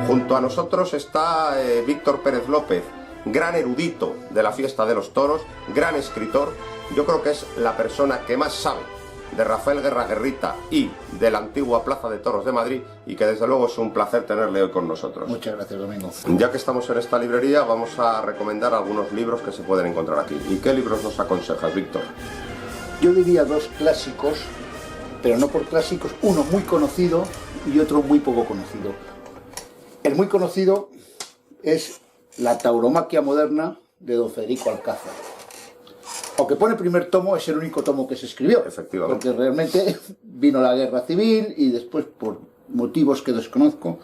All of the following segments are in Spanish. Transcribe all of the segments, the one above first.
Junto a nosotros está Víctor Pérez López, gran erudito de la fiesta de los toros, gran escritor. Yo creo que es la persona que más sabe de Rafael Guerra Guerrita y de la antigua Plaza de Toros de Madrid, y que desde luego es un placer tenerle hoy con nosotros. Muchas gracias, Domingo. Ya que estamos en esta librería, vamos a recomendar algunos libros que se pueden encontrar aquí. ¿Y qué libros nos aconsejas, Víctor? Yo diría dos clásicos, pero no por clásicos, uno muy conocido y otro muy poco conocido. El muy conocido es La tauromaquia moderna de don Federico Alcázar. Aunque pone el primer tomo, es el único tomo que se escribió. Efectivamente. Porque realmente vino la guerra civil y después, por motivos que desconozco,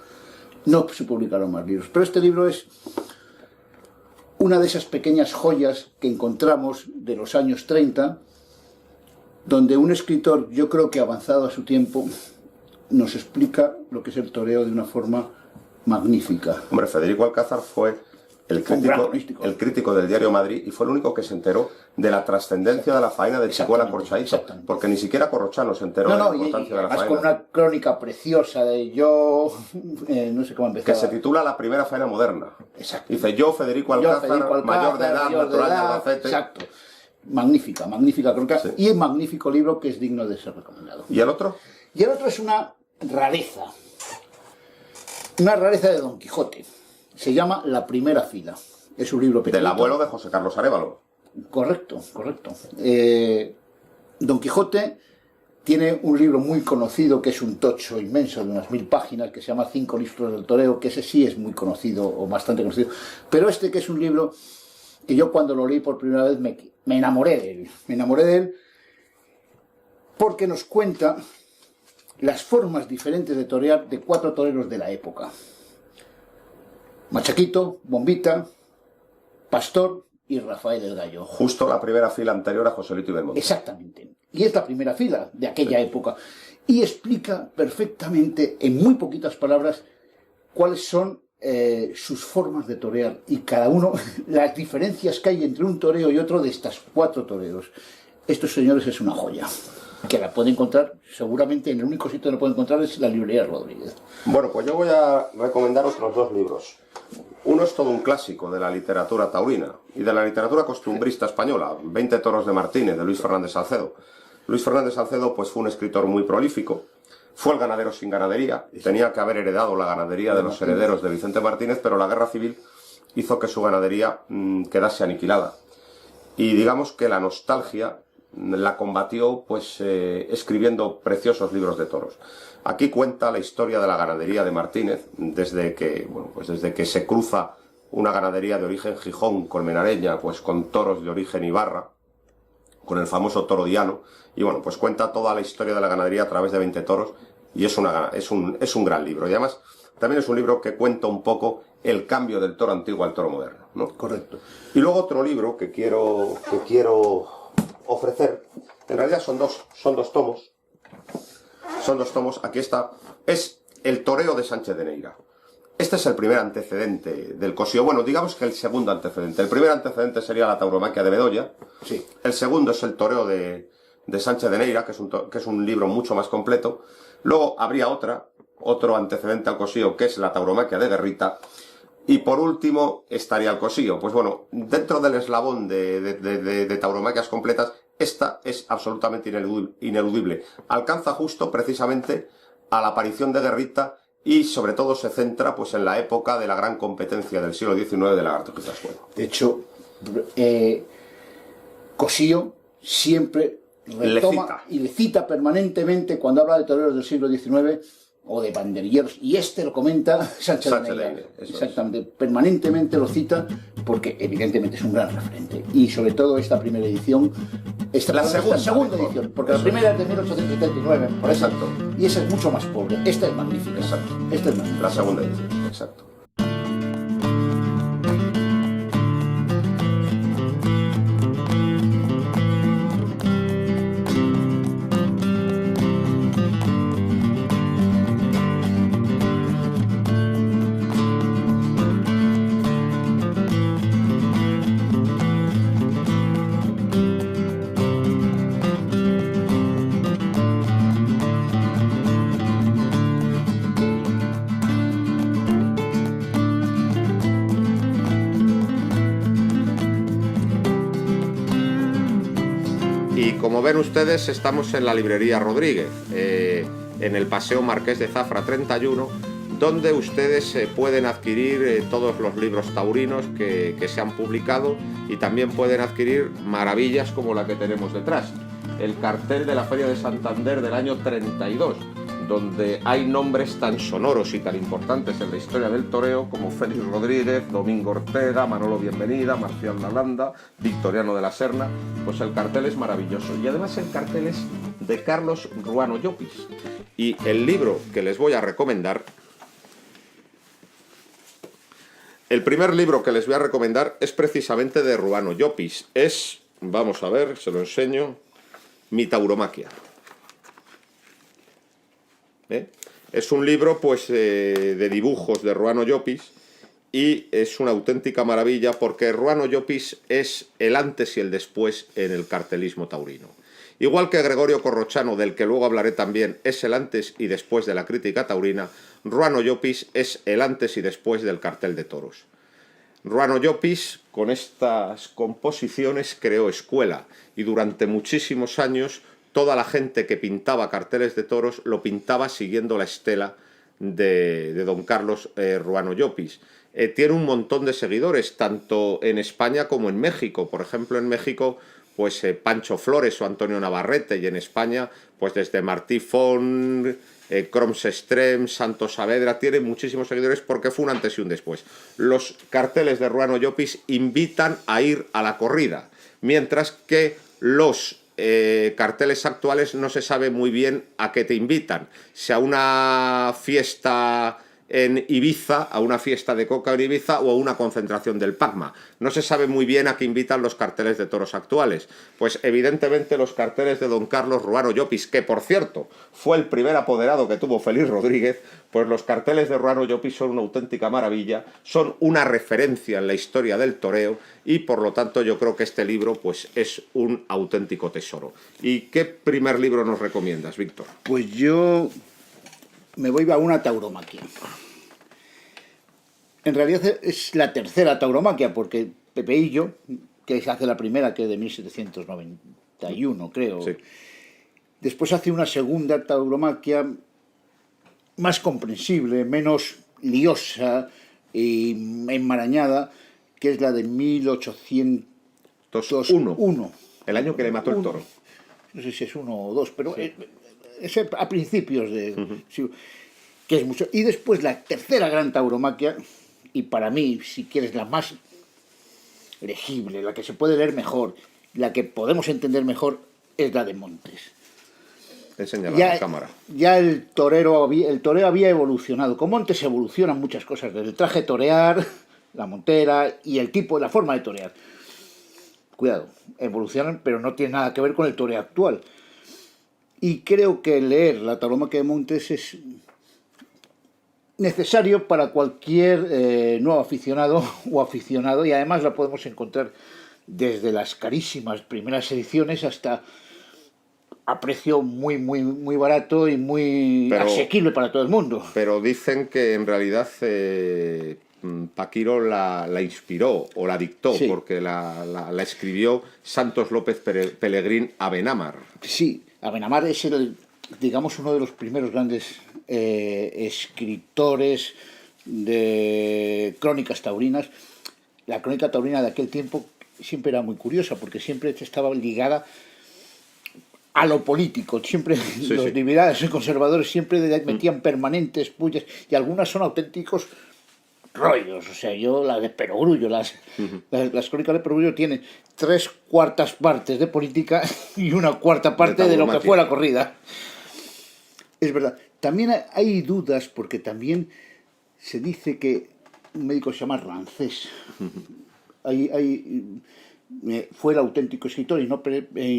no se publicaron más libros. Pero este libro es una de esas pequeñas joyas que encontramos de los años 30, donde un escritor, yo creo que avanzado a su tiempo, nos explica lo que es el toreo de una forma magnífica. Hombre, Federico Alcázar fue el crítico del diario Madrid, y fue el único que se enteró de la trascendencia de la faena de Chicuela Corchaíta, porque ni siquiera Corrochano se enteró de la importancia de la faena. Con una crónica preciosa de yo, no sé cómo empezaba. Que se titula La primera faena moderna. Exacto. Dice: yo, Federico Alcázar, mayor de edad, natural de Albacete. Exacto. Magnífica crónica, sí. Y un magnífico libro que es digno de ser recomendado. ¿Y el otro? Y el otro es una rareza de Don Quijote. Se llama La primera fila. Es un libro pequeño. Del abuelo de José Carlos Arévalo. Correcto. Don Quijote tiene un libro muy conocido, que es un tocho inmenso de unas 1000 páginas, que se llama 5 lustros del toreo, que ese sí es muy conocido, o bastante conocido. Pero este, que es un libro que yo, cuando lo leí por primera vez, me enamoré de él. Me enamoré de él porque nos cuenta las formas diferentes de torear de 4 toreros de la época: Machaquito, Bombita, Pastor y Rafael el Gallo. Justo la primera fila anterior a Joselito y Belmonte. Exactamente. Y es la primera fila de aquella época. Y explica perfectamente, en muy poquitas palabras, cuáles son sus formas de torear. Y cada uno, las diferencias que hay entre un toreo y otro de estas 4 toreros. Estos señores es una joya, que la puede encontrar, seguramente en el único sitio donde la puede encontrar es la librería Rodríguez. Bueno, pues yo voy a recomendar otros 2 libros. Uno es todo un clásico de la literatura taurina y de la literatura costumbrista española, 20 toros de Martínez, de Luis Fernández Salcedo. Luis Fernández Salcedo pues fue un escritor muy prolífico, fue el ganadero sin ganadería, tenía que haber heredado la ganadería de los herederos de Vicente Martínez, pero la guerra civil hizo que su ganadería quedase aniquilada. Y digamos que la nostalgia la combatió pues escribiendo preciosos libros de toros. Aquí cuenta la historia de la ganadería de Martínez desde que se cruza una ganadería de origen Gijón colmenareña pues con toros de origen Ibarra, con el famoso toro Diano, y bueno, pues cuenta toda la historia de la ganadería a través de 20 toros, y es un gran libro. Y además también es un libro que cuenta un poco el cambio del toro antiguo al toro moderno, ¿no? Correcto. Y luego otro libro que quiero ofrecer, en realidad son dos tomos. Son 2 tomos, aquí está, es El toreo de Sánchez de Neira. Este es el primer antecedente del cosío. Bueno, digamos que el segundo antecedente. El primer antecedente sería la tauromaquia de Bedoya. Sí. El segundo es el toreo de Sánchez de Neira, que es un libro mucho más completo. Luego habría otro antecedente al cosío, que es la tauromaquia de Guerrita. Y por último estaría el cosío. Pues bueno, dentro del eslabón de tauromaquias completas, esta es absolutamente ineludible. Alcanza justo precisamente a la aparición de Guerrita, y sobre todo se centra pues en la época de la gran competencia del siglo XIX de Lagarto Quizascuelo. De hecho, Cosío siempre retoma y le cita permanentemente cuando habla de toreros del siglo XIX o de banderilleros, y este lo comenta Sánchez de Neira. Exactamente, permanentemente lo cita porque evidentemente es un gran referente. Y sobre todo esta primera edición, esta segunda edición, porque la primera es de 1879, por exacto, y esa es mucho más pobre. Esta es magnífica. Exacto. Esta es magnífica. La segunda edición, exacto. como ven ustedes, estamos en la librería Rodríguez, en el Paseo Marqués de Zafra 31, donde ustedes pueden adquirir todos los libros taurinos que se han publicado, y también pueden adquirir maravillas como la que tenemos detrás, el cartel de la Feria de Santander del año 32, donde hay nombres tan sonoros y tan importantes en la historia del toreo como Félix Rodríguez, Domingo Ortega, Manolo Bienvenida, Marcial Lalanda, Victoriano de la Serna. Pues el cartel es maravilloso, y además el cartel es de Carlos Ruano Llopis, y el libro que les voy a recomendar, el primer libro que les voy a recomendar es precisamente de Ruano Llopis. Es, vamos a ver, se lo enseño, Mi Tauromaquia. Es un libro pues de dibujos de Ruano Llopis, y es una auténtica maravilla porque Ruano Llopis es el antes y el después en el cartelismo taurino. Igual que Gregorio Corrochano, del que luego hablaré también, es el antes y después de la crítica taurina, Ruano Llopis es el antes y después del cartel de toros. Ruano Llopis, con estas composiciones, creó escuela, y durante muchísimos años toda la gente que pintaba carteles de toros lo pintaba siguiendo la estela de don Carlos Ruano Llopis. Tiene un montón de seguidores, tanto en España como en México. Por ejemplo, en México, pues Pancho Flores o Antonio Navarrete, y en España, pues desde Martí Font, Croms Extrem, Santos Saavedra, tiene muchísimos seguidores porque fue un antes y un después. Los carteles de Ruano Llopis invitan a ir a la corrida, mientras que los carteles actuales no se sabe muy bien a qué te invitan. Si a una fiesta en Ibiza, a una fiesta de coca en Ibiza, o a una concentración del PACMA. No se sabe muy bien a qué invitan los carteles de toros actuales. Pues evidentemente los carteles de don Carlos Ruano Llopis, que por cierto fue el primer apoderado que tuvo Félix Rodríguez, pues los carteles de Ruano Llopis son una auténtica maravilla, son una referencia en la historia del toreo, y por lo tanto yo creo que este libro pues es un auténtico tesoro. ¿Y qué primer libro nos recomiendas, Víctor? Pues yo me voy a una tauromaquia. En realidad es la tercera tauromaquia, porque Pepeillo, que hace la primera, que es de 1791, creo. Sí. Después hace una segunda tauromaquia más comprensible, menos liosa y enmarañada, que es la de 1801. El año que le mató el toro. No sé si es 1 o 2, pero sí, es a principios de... Sí, que es mucho. Y después la tercera gran tauromaquia, y para mí, si quieres, la más legible, la que se puede leer mejor, la que podemos entender mejor, es la de Montes. Enséñala a la cámara. Ya el toreo había evolucionado. Con Montes evolucionan muchas cosas, desde el traje de torear, la montera y el tipo, la forma de torear. Cuidado, evolucionan, pero no tiene nada que ver con el toreo actual. Y creo que leer la tauromaquia de Montes es necesario para cualquier nuevo aficionado o aficionado, y además la podemos encontrar desde las carísimas primeras ediciones hasta a precio muy barato y muy asequible para todo el mundo. Pero dicen que en realidad Paquiro la inspiró o la dictó, sí, porque la escribió Santos López Pelegrín Abenamar. Sí, Abenamar es digamos uno de los primeros grandes escritores de crónicas taurinas. La crónica taurina de aquel tiempo siempre era muy curiosa, porque siempre estaba ligada a lo político. Siempre los liberales y conservadores siempre metían permanentes pullas, y algunas son auténticos rollos. O sea, yo la de Perogrullo, las crónicas de Perogrullo tienen 3/4 partes de política y 1/4 parte de lo que fue la corrida. Es verdad. También hay dudas, porque también se dice que un médico se llama Rancés. Fue el auténtico escritor y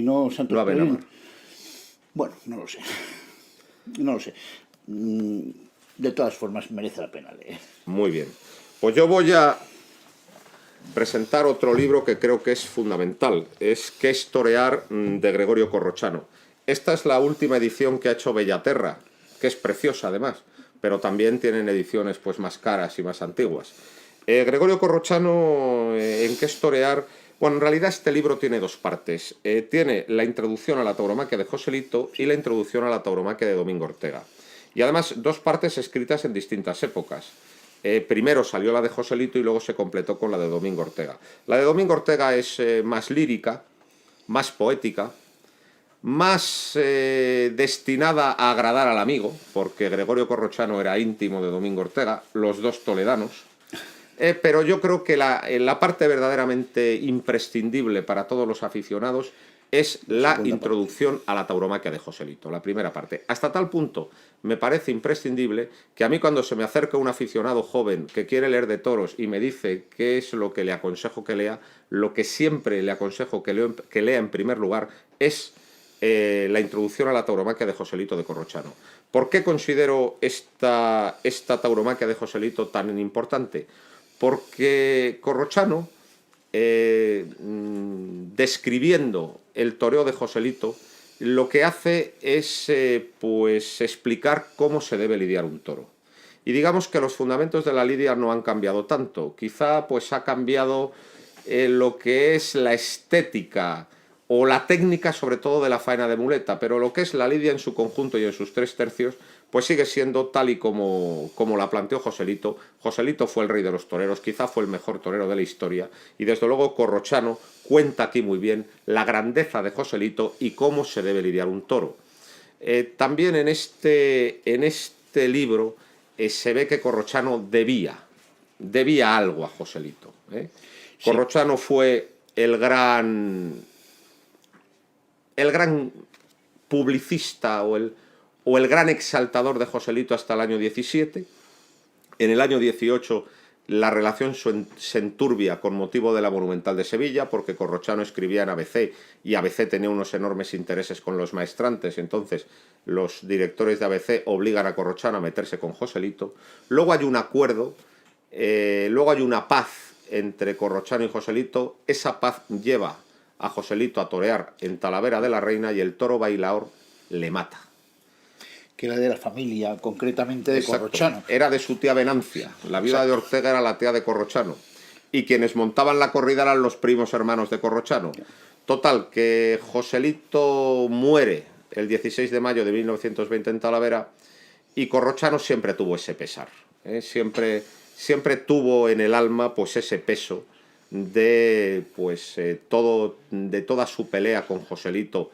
no Santos Pelegrín. Bueno, no lo sé. No lo sé. De todas formas, merece la pena leer. Muy bien. Pues yo voy a presentar otro libro que creo que es fundamental. Es ¿Qué es torear?, de Gregorio Corrochano. Esta es la última edición que ha hecho Bellaterra, que es preciosa además, pero también tienen ediciones pues más caras y más antiguas. Gregorio Corrochano, en ¿Qué es torear?, Bueno, en realidad este libro tiene dos partes. Tiene la introducción a la tauromaquia de Joselito y la introducción a la tauromaquia de Domingo Ortega. Y además dos partes escritas en distintas épocas. Primero salió la de Joselito y luego se completó con la de Domingo Ortega. La de Domingo Ortega es más lírica, más poética, más destinada a agradar al amigo, porque Gregorio Corrochano era íntimo de Domingo Ortega, los dos toledanos. Pero yo creo que la parte verdaderamente imprescindible para todos los aficionados es la introducción a la tauromaquia de Joselito, la primera parte. Hasta tal punto me parece imprescindible que a mí, cuando se me acerca un aficionado joven que quiere leer de toros y me dice qué es lo que le aconsejo que lea, lo que siempre le aconsejo que lea en primer lugar es la introducción a la tauromaquia de Joselito de Corrochano. ¿Por qué considero esta tauromaquia de Joselito tan importante? Porque Corrochano, describiendo el toreo de Joselito, lo que hace es pues explicar cómo se debe lidiar un toro. Y digamos que los fundamentos de la lidia no han cambiado tanto. Quizá pues ha cambiado lo que es la estética o la técnica, sobre todo de la faena de muleta, pero lo que es la lidia en su conjunto y en sus 3/3, pues sigue siendo tal y como la planteó Joselito. Joselito fue el rey de los toreros, quizá fue el mejor torero de la historia, y desde luego Corrochano cuenta aquí muy bien la grandeza de Joselito y cómo se debe lidiar un toro. También en este libro se ve que Corrochano debía algo a Joselito. Sí. Corrochano fue el gran publicista o el gran exaltador de Joselito hasta el año 17. En el año 18 la relación se enturbia con motivo de la Monumental de Sevilla, porque Corrochano escribía en ABC y ABC tenía unos enormes intereses con los maestrantes. Entonces los directores de ABC obligan a Corrochano a meterse con Joselito. Luego hay un acuerdo, luego hay una paz entre Corrochano y Joselito. Esa paz lleva a Joselito a torear en Talavera de la Reina y el toro Bailaor le mata. Que era de la familia, concretamente de Exacto. Corrochano. Era de su tía Venancia. La viuda Exacto. de Ortega era la tía de Corrochano. Y quienes montaban la corrida eran los primos hermanos de Corrochano. Total, que Joselito muere el 16 de mayo de 1920 en Talavera, y Corrochano siempre tuvo ese pesar. Siempre tuvo en el alma pues ese peso de toda su pelea con Joselito,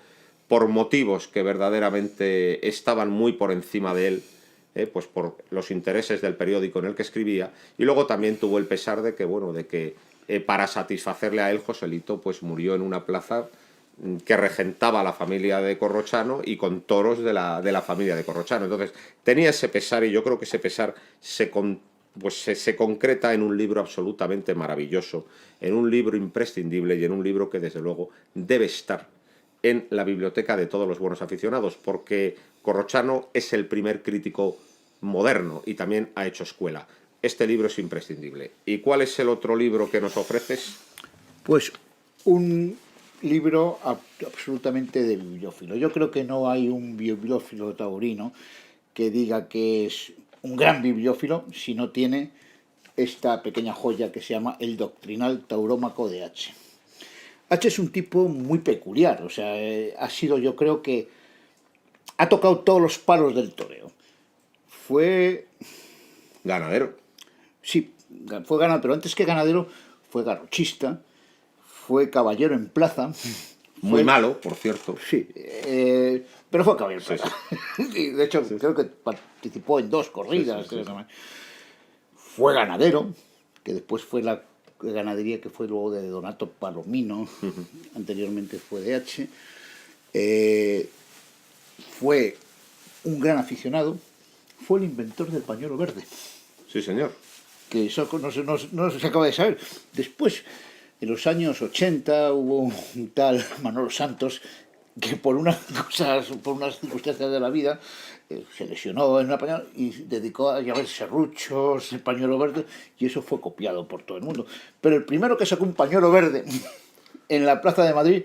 por motivos que verdaderamente estaban muy por encima de él, pues por los intereses del periódico en el que escribía. Y luego también tuvo el pesar de que para satisfacerle a él, Joselito pues murió en una plaza que regentaba la familia de Corrochano y con toros de la familia de Corrochano. Entonces tenía ese pesar, y yo creo que ese pesar se concreta en un libro absolutamente maravilloso, en un libro imprescindible y en un libro que desde luego debe estar en la biblioteca de todos los buenos aficionados, porque Corrochano es el primer crítico moderno y también ha hecho escuela. Este libro es imprescindible. ¿Y cuál es el otro libro que nos ofreces? Pues un libro absolutamente de bibliófilo. Yo creo que no hay un bibliófilo taurino que diga que es un gran bibliófilo si no tiene esta pequeña joya que se llama El Doctrinal Taurómaco de H. H es un tipo muy peculiar, o sea, ha sido, yo creo que ha tocado todos los palos del toreo. Fue ganadero. Sí, fue ganadero, pero antes que ganadero fue garrochista, fue caballero en plaza. Muy malo, por cierto. Sí, pero fue caballero en plaza. Sí. De hecho, sí, creo que participó en 2 corridas. Sí. Fue ganadero, que después fue la ganadería que fue luego de Donato Palomino, anteriormente fue de H. Fue un gran aficionado, fue el inventor del pañuelo verde. Sí, señor. Que eso no se acaba de saber. Después, en los años 80, hubo un tal Manolo Santos que por unas circunstancias de la vida se lesionó en una pañuelo y dedicó a llevar serruchos, el pañuelo verde, y eso fue copiado por todo el mundo. Pero el primero que sacó un pañuelo verde en la Plaza de Madrid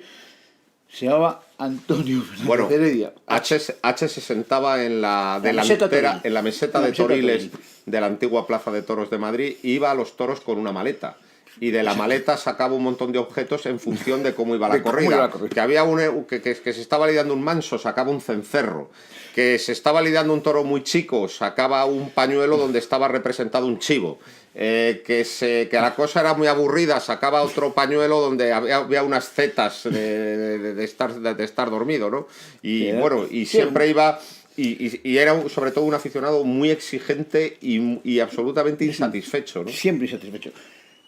se llamaba Antonio Fernández Heredia. H se sentaba en la delantera, en la meseta de Toriles de la antigua Plaza de Toros de Madrid, y iba a los toros con una maleta. y de la maleta sacaba un montón de objetos en función de cómo iba la corrida. Que había que se estaba lidiando un manso, sacaba un cencerro. Que se estaba lidiando un toro muy chico, sacaba un pañuelo donde estaba representado un chivo. Que la cosa era muy aburrida, sacaba otro pañuelo donde había unas zetas de estar dormido, ¿no? Y bueno, y siempre iba... Y era sobre todo un aficionado muy exigente y absolutamente insatisfecho, ¿no? Siempre insatisfecho.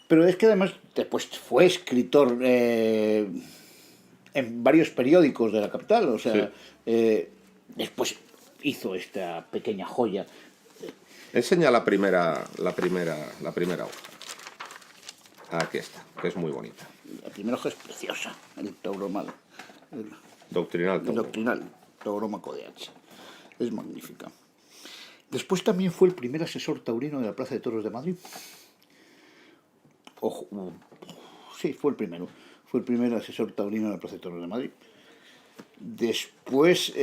Pero es que además después fue escritor en varios periódicos de la capital, o sea, después hizo esta pequeña joya. Enseña la primera hoja. Aquí está, que es muy bonita. La primera hoja es preciosa, el tauromado. Doctrinal tauro. Doctrinal, taurómaco de H. Es magnífica. Después también fue el primer asesor taurino de la Plaza de Toros de Madrid. Sí, fue el primero. Fue el primer asesor taurino de la Plaza de Toros de Madrid. Después,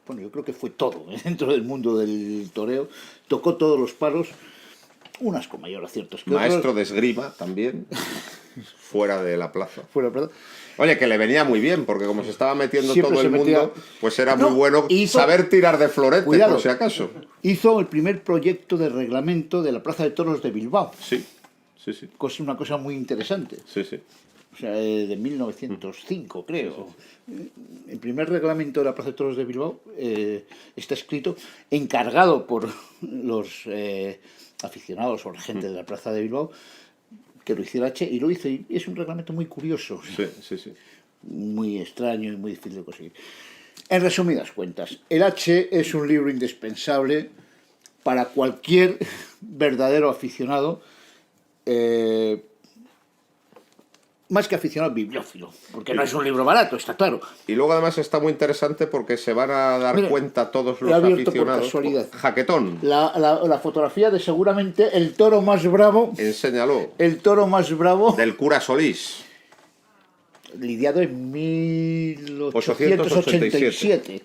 bueno, yo creo que fue todo dentro del mundo del toreo. Tocó todos los palos, unas con mayor aciertos que Maestro otros. de esgrima también, fuera de la plaza. Fuera de la plaza. Oye, que le venía muy bien, porque como se estaba metiendo todo el mundo, pues era muy bueno saber tirar de florete, por si acaso. Hizo el primer proyecto de reglamento de la Plaza de Toros de Bilbao. Sí. Una cosa muy interesante. Sí. O sea, de 1905, creo. El primer reglamento de la Plaza de Toros de Bilbao está escrito, encargado por los aficionados o la gente de la Plaza de Bilbao, que lo hiciera H, y lo hizo, y es un reglamento muy curioso. Sí. Muy extraño y muy difícil de conseguir. En resumidas cuentas, el H es un libro indispensable para cualquier verdadero aficionado, más que aficionado, bibliófilo, porque no es un libro barato, está claro. Y luego además está muy interesante porque se van a dar cuenta todos los aficionados. Jaquetón. La fotografía de seguramente el toro más bravo. Enséñalo. El toro más bravo. Del cura Solís. Lidiado en 1887.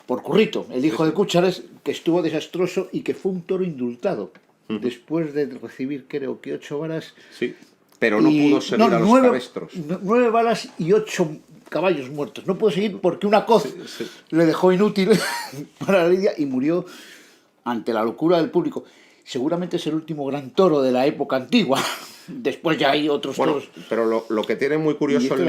Por Currito, el hijo de Cúchares, que estuvo desastroso y que fue un toro indultado. Después de recibir, creo que 8 varas. Sí. Pero no pudo seguir a los cabestros. 9 balas y 8 caballos muertos. No pudo seguir porque una coz le dejó inútil para la lidia y murió ante la locura del público. Seguramente es el último gran toro de la época antigua. Después ya hay otros toros. Pero lo que tiene muy curioso el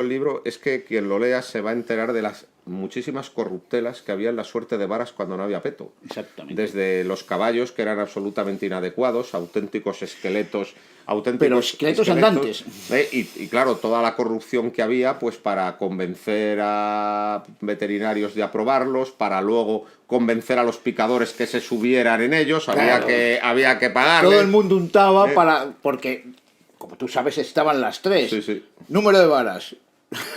libro, es que quien lo lea se va a enterar de las muchísimas corruptelas que había en la suerte de varas cuando no había peto. Exactamente. Desde los caballos, que eran absolutamente inadecuados, auténticos esqueletos. Pero esqueletos andantes. Y claro, toda la corrupción que había, pues para convencer a veterinarios de aprobarlos, para luego convencer a los picadores que se subieran en ellos, había que pagarles. Todo el mundo untaba porque, como tú sabes, estaban las 3. Sí. Número de varas,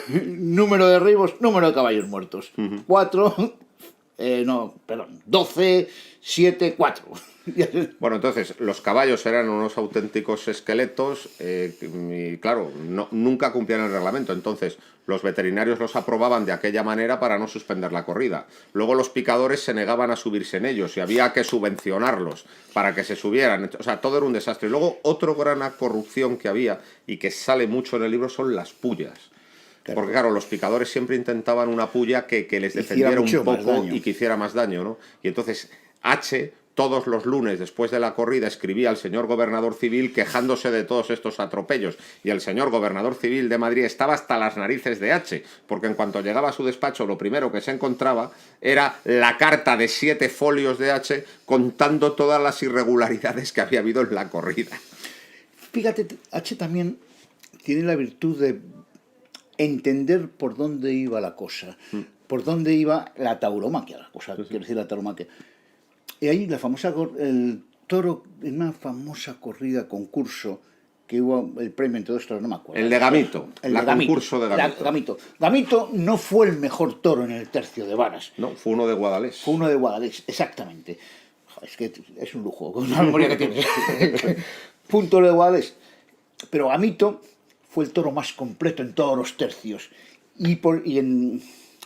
número de derribos, número de caballos muertos. 12, 7, 4. Bueno, entonces, los caballos eran unos auténticos esqueletos y, claro, nunca cumplían el reglamento. Entonces, los veterinarios los aprobaban de aquella manera para no suspender la corrida. Luego los picadores se negaban a subirse en ellos y había que subvencionarlos para que se subieran. O sea, todo era un desastre. Y luego, otra gran corrupción que había y que sale mucho en el libro son las pullas. Porque claro, los picadores siempre intentaban una pulla que les defendiera un poco y que hiciera más daño, ¿no? Y entonces H, todos los lunes después de la corrida, escribía al señor gobernador civil quejándose de todos estos atropellos. Y el señor gobernador civil de Madrid estaba hasta las narices de H, porque en cuanto llegaba a su despacho lo primero que se encontraba era la carta de 7 folios de H contando todas las irregularidades que había habido en la corrida. Fíjate, H también tiene la virtud de entender por dónde iba la cosa, por dónde iba la tauromaquia, quiero decir la tauromaquia. Y ahí el toro, en una famosa corrida concurso, que hubo el premio entre dos toros, no me acuerdo. El de Gamito, concurso de Gamito. Gamito no fue el mejor toro en el tercio de varas. No, fue uno de Guadalés. Fue uno de Guadalés, exactamente. Es que es un lujo, con la memoria que tienes. Fue un toro de Guadalés. Pero Gamito fue el toro más completo en todos los tercios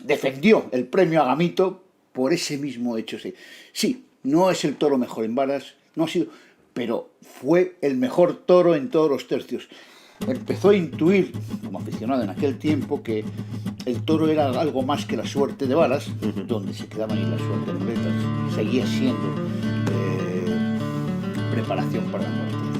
defendió el premio a Gamito por ese mismo hecho. Sí, no es el toro mejor en varas, no ha sido, pero fue el mejor toro en todos los tercios. Empezó a intuir, como aficionado en aquel tiempo, que el toro era algo más que la suerte de balas, donde se quedaban ahí la suerte de muletas, seguía siendo preparación para la muerte del toro.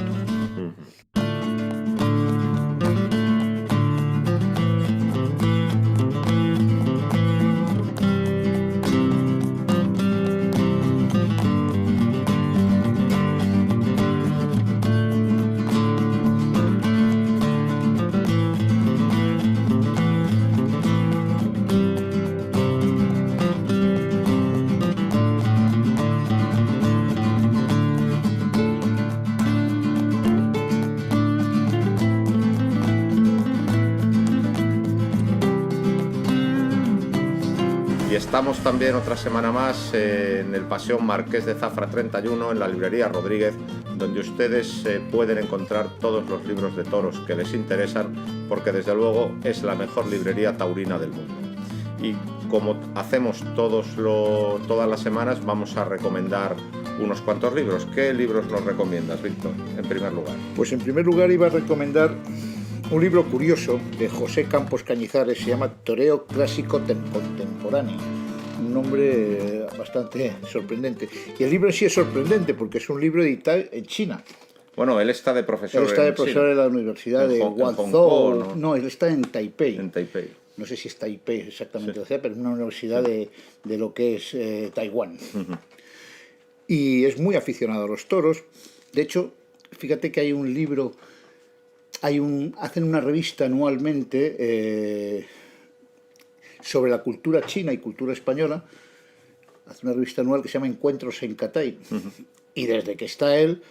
Estamos también otra semana más en el Paseo Marqués de Zafra 31, en la librería Rodríguez, donde ustedes pueden encontrar todos los libros de toros que les interesan, porque desde luego es la mejor librería taurina del mundo. Y como hacemos todas las semanas, vamos a recomendar unos cuantos libros. ¿Qué libros nos recomiendas, Víctor, en primer lugar? Pues en primer lugar iba a recomendar un libro curioso de José Campos Cañizares, se llama Toreo Clásico Contemporáneo. Un nombre bastante sorprendente. Y el libro en sí es sorprendente porque es un libro editado en China. Bueno, él está de profesor. Él está de profesor en la Universidad de Guangzhou. No, él está en Taipei. En Taipei. No sé si es Taipei exactamente, sí, pero es una universidad de lo que es Taiwán. Y es muy aficionado a los toros. De hecho, fíjate que hay un libro, hacen una revista anualmente sobre la cultura china y cultura española. Hace una revista anual que se llama Encuentros en Catay. Y desde que está él,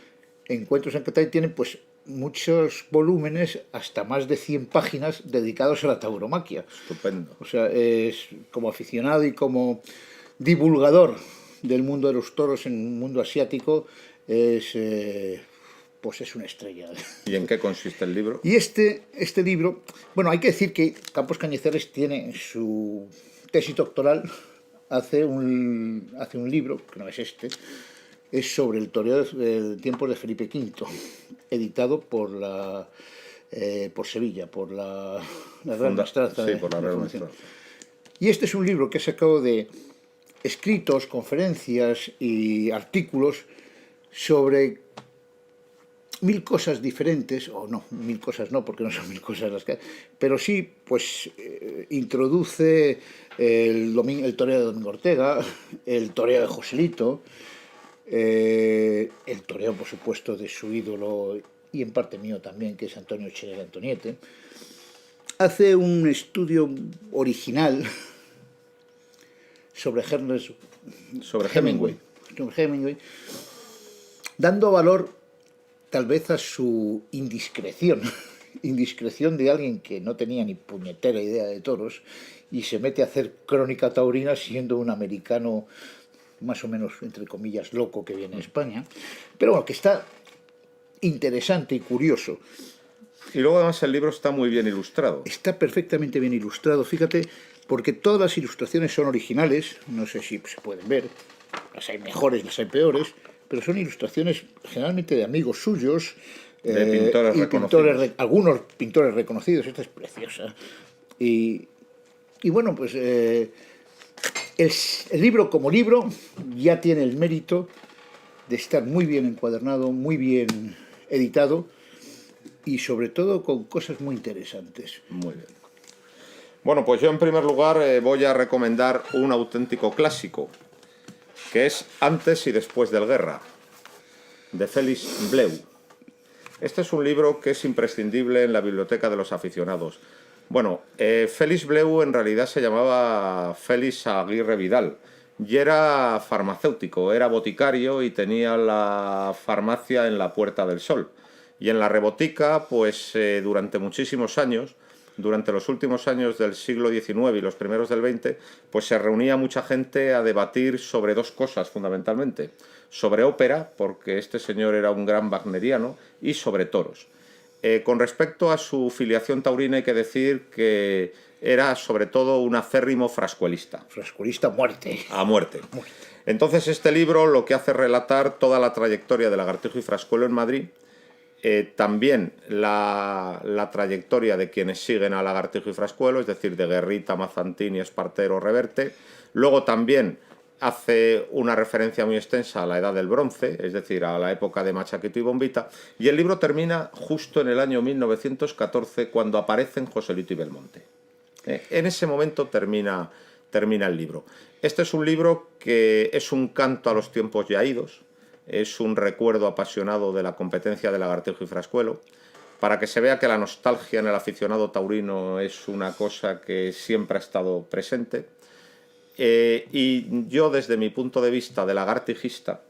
Encuentros en Catay tiene pues muchos volúmenes, hasta más de 100 páginas dedicados a la tauromaquia. Estupendo. O sea, es como aficionado y como divulgador del mundo de los toros en un mundo asiático, pues es una estrella. ¿Y en qué consiste el libro? Y este libro, bueno, hay que decir que Campos Cañizares tiene su tesis doctoral, hace un libro, que no es este, es sobre el toreo de tiempos de Felipe V, editado por Sevilla, por la Real Maestranza. Sí, por la Real Maestranza. Y este es un libro que he sacado de escritos, conferencias y artículos sobre 1000 cosas diferentes, o no, 1000 cosas no, porque no son 1000 cosas las que... Pero sí, pues introduce el toreo de Domingo Ortega, el toreo de Joselito, el toreo, por supuesto, de su ídolo, y en parte mío también, que es Antonio Cheguera Antoniete. Hace un estudio original sobre Hemingway, dando valor tal vez a su indiscreción de alguien que no tenía ni puñetera idea de toros y se mete a hacer crónica taurina siendo un americano más o menos, entre comillas, loco que viene a España, pero bueno, que está interesante y curioso. Y luego además el libro está muy bien ilustrado. Está perfectamente bien ilustrado, fíjate, porque todas las ilustraciones son originales, no sé si se pueden ver, las hay mejores, las hay peores, pero son ilustraciones generalmente de amigos suyos, de pintores reconocidos. Algunos pintores reconocidos. Esta es preciosa. Y bueno, pues el libro como libro ya tiene el mérito de estar muy bien encuadernado, muy bien editado y sobre todo con cosas muy interesantes. Muy bien. Bueno, pues yo en primer lugar voy a recomendar un auténtico clásico, que es Antes y después del Guerra, de Félix Bleu. Este es un libro que es imprescindible en la biblioteca de los aficionados. Bueno, Félix Bleu en realidad se llamaba Félix Aguirre Vidal y era farmacéutico, era boticario y tenía la farmacia en la Puerta del Sol. Y en la rebotica, pues durante muchísimos años, durante los últimos años del siglo XIX y los primeros del XX, pues se reunía mucha gente a debatir sobre dos cosas fundamentalmente. Sobre ópera, porque este señor era un gran wagneriano, y sobre toros. Con respecto a su filiación taurina hay que decir que era sobre todo un acérrimo frascuelista. Frascuelista a muerte. A muerte. Entonces este libro lo que hace es relatar toda la trayectoria de Lagartijo y Frascuelo en Madrid, también la trayectoria de quienes siguen a Lagartijo y Frascuelo, es decir, de Guerrita, Mazantini, Espartero, Reverte. Luego también hace una referencia muy extensa a la Edad del Bronce, es decir, a la época de Machaquito y Bombita, y el libro termina justo en el año 1914, cuando aparecen Joselito y Belmonte. En ese momento termina el libro. Este es un libro que es un canto a los tiempos ya idos, es un recuerdo apasionado de la competencia de Lagartijo y Frascuelo, para que se vea que la nostalgia en el aficionado taurino es una cosa que siempre ha estado presente. Y yo, desde mi punto de vista de lagartijista,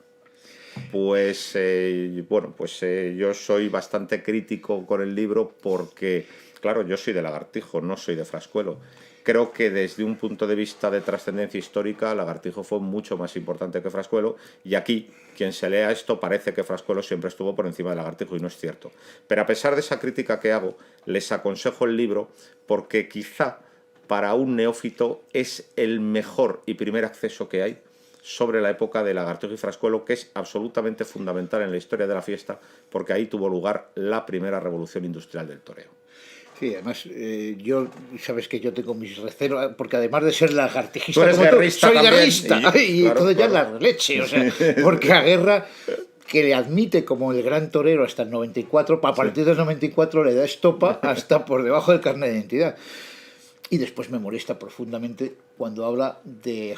pues yo soy bastante crítico con el libro porque, claro, yo soy de Lagartijo, no soy de Frascuelo. Creo que desde un punto de vista de trascendencia histórica, Lagartijo fue mucho más importante que Frascuelo, y aquí, quien se lea esto, parece que Frascuelo siempre estuvo por encima de Lagartijo, y no es cierto. Pero a pesar de esa crítica que hago, les aconsejo el libro porque quizá para un neófito es el mejor y primer acceso que hay sobre la época de Lagartijo y Frascuelo, que es absolutamente fundamental en la historia de la fiesta, porque ahí tuvo lugar la primera revolución industrial del toreo. Sí, además, sabes que yo tengo mis recelos, porque además de ser lagartijista, soy guerrista, y claro, entonces ya es la leche, o sea, porque a Guerra, que le admite como el gran torero hasta el 94, a partir del 94 le da estopa hasta por debajo del carnet de identidad. Y después me molesta profundamente cuando habla de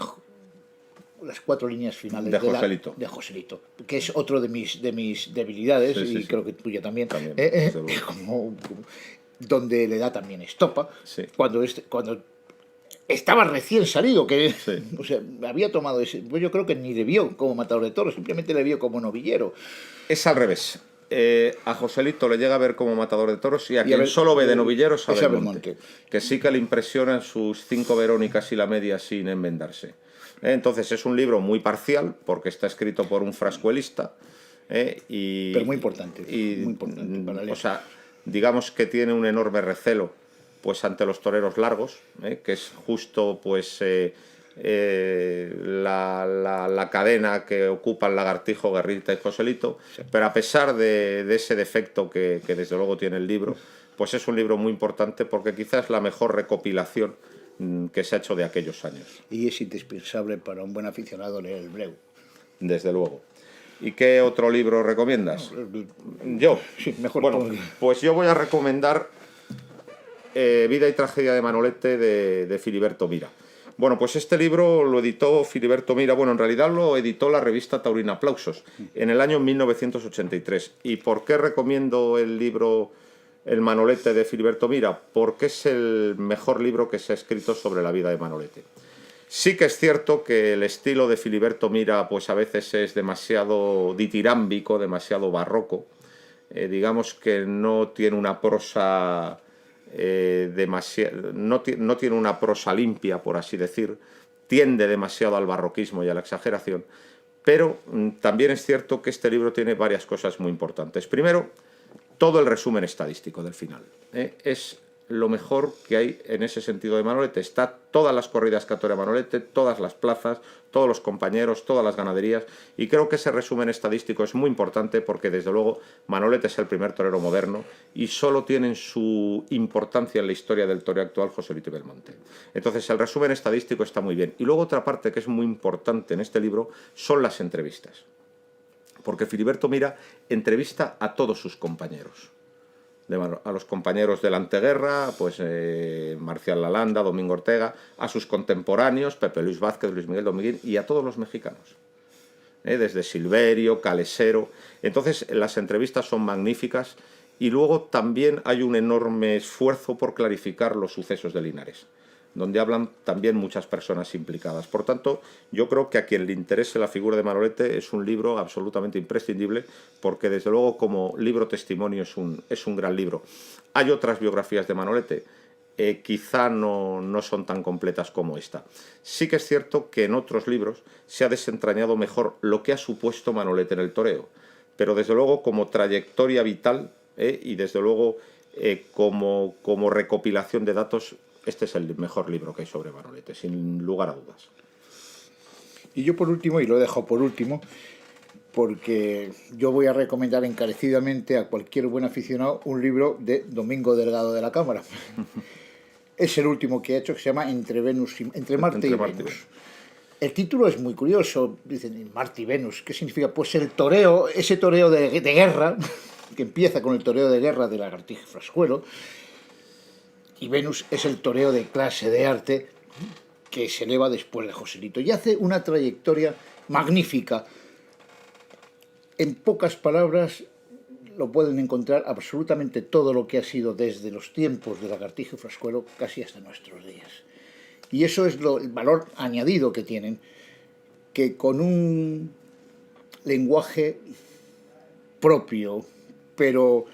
las 4 líneas finales de Joselito, que es otro de mis debilidades, y creo que tuya también, donde le da también estopa, cuando estaba recién salido, que o sea, había tomado ese, pues yo creo que ni le vio como matador de toros, simplemente le vio como novillero. Es al revés. A Joselito le llega a ver como matador de toros, y a quien solo ve de novillero es a Belmonte, que sí que le impresionan sus 5 Verónicas y la media sin enmendarse. Entonces es un libro muy parcial, porque está escrito por un frascuelista, pero muy importante, muy importante para leer. O sea, digamos que tiene un enorme recelo pues ante los toreros largos, que es justo pues la cadena que ocupan Lagartijo, Guerrita y Joselito. Pero a pesar de ese defecto que desde luego tiene el libro, pues es un libro muy importante, porque quizás es la mejor recopilación que se ha hecho de aquellos años. Y es indispensable para un buen aficionado leer el Breu. Desde luego. ¿Y qué otro libro recomiendas? Yo. Sí, mejor. Bueno, pues yo voy a recomendar Vida y tragedia de Manolete, de Filiberto Mira. Bueno, pues este libro lo editó Filiberto Mira, bueno, en realidad lo editó la revista Taurina Aplausos en el año 1983. ¿Y por qué recomiendo el libro El Manolete de Filiberto Mira? Porque es el mejor libro que se ha escrito sobre la vida de Manolete. Sí que es cierto que el estilo de Filiberto Mira pues a veces es demasiado ditirámbico, demasiado barroco. Digamos que no tiene una prosa no tiene una prosa limpia, por así decir. Tiende demasiado al barroquismo y a la exageración. Pero también es cierto que este libro tiene varias cosas muy importantes. Primero, todo el resumen estadístico del final. Es lo mejor que hay en ese sentido de Manolete. Está todas las corridas que torea Manolete, todas las plazas, todos los compañeros, todas las ganaderías, y creo que ese resumen estadístico es muy importante, porque desde luego Manolete es el primer torero moderno y solo tienen su importancia en la historia del toreo actual Joselito y Belmonte. Entonces el resumen estadístico está muy bien. Y luego otra parte que es muy importante en este libro son las entrevistas, porque Filiberto Mira entrevista a todos sus compañeros. A los compañeros de la anteguerra, pues Marcial Lalanda, Domingo Ortega, a sus contemporáneos, Pepe Luis Vázquez, Luis Miguel Dominguín, y a todos los mexicanos, desde Silverio, Calesero. Entonces las entrevistas son magníficas, y luego también hay un enorme esfuerzo por clarificar los sucesos de Linares, donde hablan también muchas personas implicadas. Por tanto, yo creo que a quien le interese la figura de Manolete es un libro absolutamente imprescindible, porque desde luego como libro testimonio es un gran libro. Hay otras biografías de Manolete, quizá no son tan completas como esta. Sí que es cierto que en otros libros se ha desentrañado mejor lo que ha supuesto Manolete en el toreo, pero desde luego como trayectoria vital y desde luego como recopilación de datos, este es el mejor libro que hay sobre Manolete, sin lugar a dudas. Y yo por último, y lo he dejado por último, porque yo voy a recomendar encarecidamente a cualquier buen aficionado un libro de Domingo Delgado de la Cámara. Es el último que ha hecho, que se llama Entre Marte y Venus. El título es muy curioso, dicen Marte y Venus. ¿Qué significa? Pues el toreo, ese toreo de guerra, que empieza con el toreo de guerra de Lagartija y Frascuelo, y Venus es el toreo de clase de arte que se eleva después de Joselito. Y hace una trayectoria magnífica. En pocas palabras lo pueden encontrar absolutamente todo lo que ha sido desde los tiempos de Lagartija y Frascuelo casi hasta nuestros días. Y eso es el valor añadido que tienen, que con un lenguaje propio, pero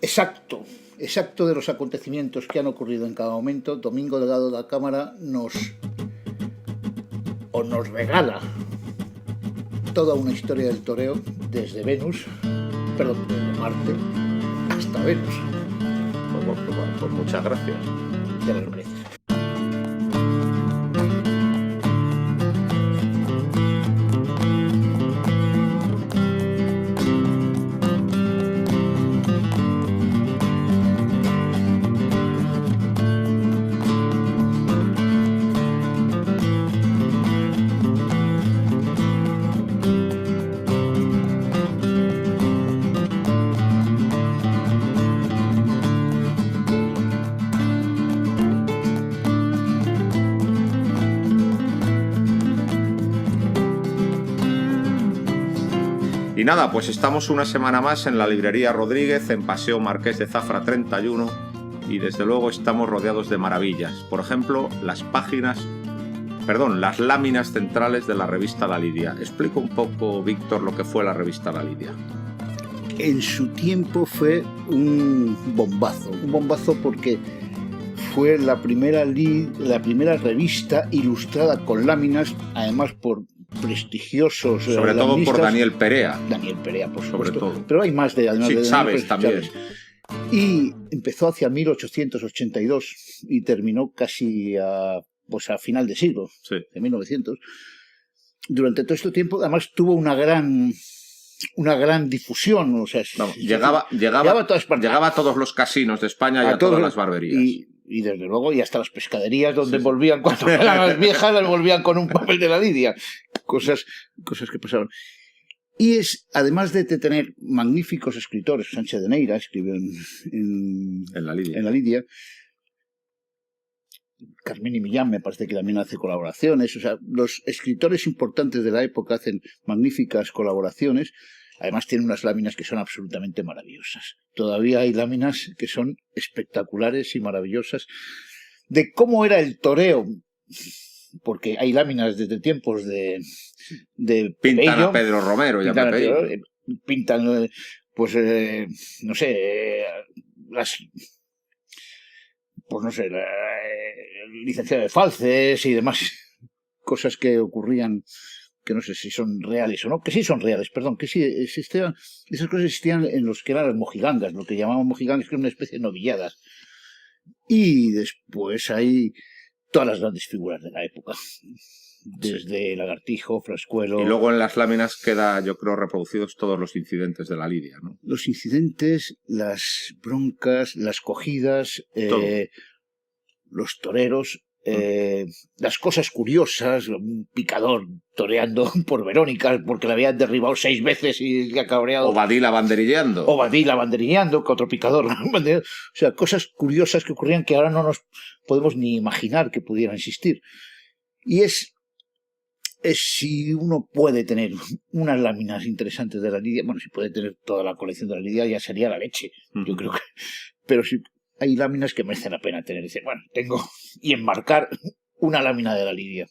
exacto de los acontecimientos que han ocurrido en cada momento, Domingo Delgado de la Cámara nos regala toda una historia del toreo desde Marte hasta Venus. Pues muchas gracias. Ya lo mereces. Y nada, pues estamos una semana más en la librería Rodríguez, en Paseo Marqués de Zafra 31, y desde luego estamos rodeados de maravillas. Por ejemplo, las láminas centrales de la revista La Lidia. Explica un poco, Víctor, lo que fue la revista La Lidia. En su tiempo fue un bombazo porque fue la primera revista ilustrada con láminas, además por prestigiosos, sobre todo por Daniel Perea, por supuesto, pero hay más de Chávez también. Y empezó hacia 1882 y terminó casi a final de siglo, de 1900. Durante todo este tiempo, además, tuvo una gran difusión, o sea, llegaba a todas partes. Llegaba a todos los casinos de España y a todas las barberías. Y desde luego, y hasta las pescaderías donde volvían, cuando eran las viejas, las volvían con un papel de La Lidia. Cosas que pasaron. Y además de tener magníficos escritores, Sánchez de Neira escribió en La Lidia. Carmini Millán me parece que también hace colaboraciones. O sea, los escritores importantes de la época hacen magníficas colaboraciones. Además tiene unas láminas que son absolutamente maravillosas. Todavía hay láminas que son espectaculares y maravillosas de cómo era el toreo, porque hay láminas desde tiempos de pintan Pello, a Pedro Romero y a Pepe. Pintan, no sé, la licenciado de Falces y demás cosas que ocurrían, que no sé si son reales o no, que sí son reales, perdón, que sí existían, esas cosas existían en los que eran las mojigangas, lo que llamaban mojigangas, que era una especie de novilladas. Y después hay todas las grandes figuras de la época, desde Lagartijo, Frascuelo. Y luego en las láminas queda, yo creo, reproducidos todos los incidentes de la Lidia, ¿no? Los incidentes, las broncas, las cogidas, los toreros, las cosas curiosas, un picador toreando por Verónica porque la habían derribado 6 veces y le ha cabreado. O Badila banderilleando, que otro picador. O sea, cosas curiosas que ocurrían que ahora no nos podemos ni imaginar que pudieran existir. Y es si uno puede tener unas láminas interesantes de La Lidia, bueno, si puede tener toda la colección de La Lidia ya sería la leche, yo creo que. Pero si hay láminas que merecen la pena tener. Dice, bueno, tengo y enmarcar una lámina de La Lidia.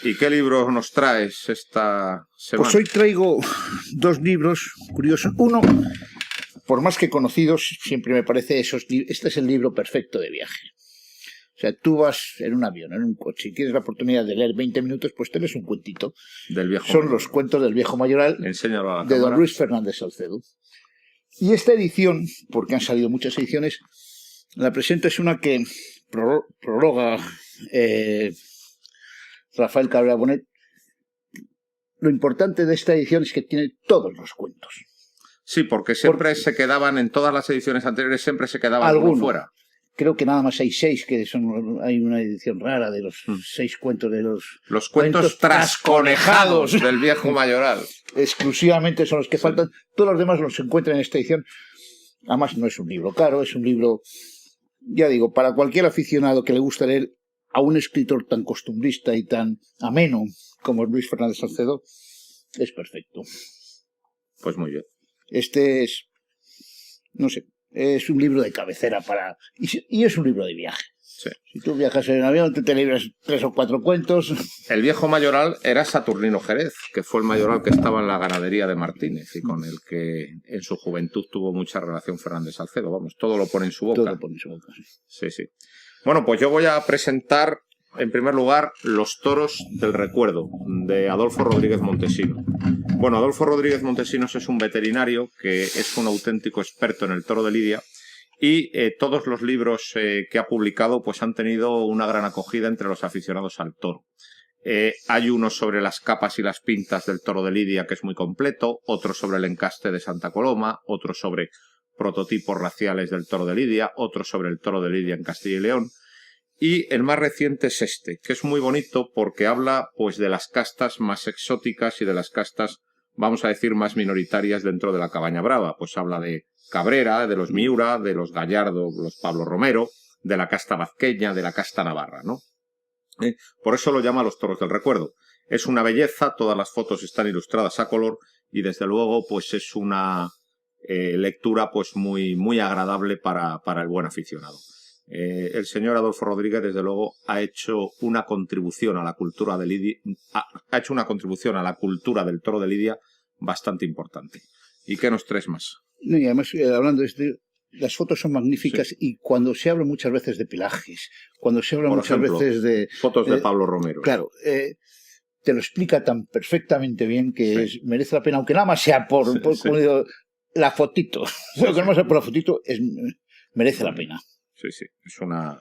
¿Y qué libros nos traes esta semana? Pues hoy traigo 2 libros curiosos. Uno, por más que conocidos, siempre me parece este es el libro perfecto de viaje. O sea, tú vas en un avión, en un coche, y tienes la oportunidad de leer 20 minutos, pues te lees un cuentito. Son los cuentos del Viejo Mayoral de don Luis Fernández Salcedo. Y esta edición, porque han salido muchas ediciones, la presento, es una que prologa Rafael Cabrera Bonet. Lo importante de esta edición es que tiene todos los cuentos. Sí, porque siempre se quedaban, en todas las ediciones anteriores, siempre se quedaba alguno fuera. Creo que nada más hay 6, que hay una edición rara de los 6 cuentos de los cuentos trasconejados del viejo mayoral. Exclusivamente son los que faltan. Todos los demás los encuentran en esta edición. Además, no es un libro caro, es un libro, ya digo, para cualquier aficionado que le guste leer a un escritor tan costumbrista y tan ameno como Luis Fernández Salcedo, es perfecto. Pues muy bien. Este es, no sé, es un libro de cabecera y es un libro de viaje. Sí. Si tú viajas en avión, te libras 3 o 4 cuentos. El viejo mayoral era Saturnino Jerez, que fue el mayoral que estaba en la ganadería de Martínez y con el que en su juventud tuvo mucha relación Fernández Salcedo. Vamos, todo lo pone en su boca. Todo lo pone en su boca, sí. Sí, sí. Bueno, pues yo voy a presentar, en primer lugar, Los toros del recuerdo, de Adolfo Rodríguez Montesinos. Bueno, Adolfo Rodríguez Montesinos es un veterinario que es un auténtico experto en el toro de lidia y todos los libros que ha publicado pues han tenido una gran acogida entre los aficionados al toro. Hay uno sobre las capas y las pintas del toro de lidia, que es muy completo, otro sobre el encaste de Santa Coloma, otro sobre prototipos raciales del toro de lidia, otro sobre el toro de lidia en Castilla y León. Y el más reciente es este, que es muy bonito porque habla pues de las castas más exóticas y de las castas, vamos a decir, más minoritarias dentro de la Cabaña Brava. Pues habla de Cabrera, de los Miura, de los Gallardo, los Pablo Romero, de la casta vazqueña, de la casta navarra, ¿no? Por eso lo llama Los toros del recuerdo. Es una belleza, todas las fotos están ilustradas a color y desde luego pues es una lectura pues muy agradable para el buen aficionado. El señor Adolfo Rodríguez, desde luego, ha hecho una contribución a la cultura de Lidia, ha hecho una contribución a la cultura del toro de lidia bastante importante. ¿Y qué nos traes más? Y además, hablando de este, las fotos son magníficas, sí. Y cuando se habla muchas veces de pelajes, cuando se habla muchas veces de... Fotos de Pablo Romero. Claro, te lo explica tan perfectamente bien que sí. Merece la pena, aunque nada más sea por sí. Como digo, la fotito. Sí, aunque nada más sea por la fotito, merece la pena. Sí, sí,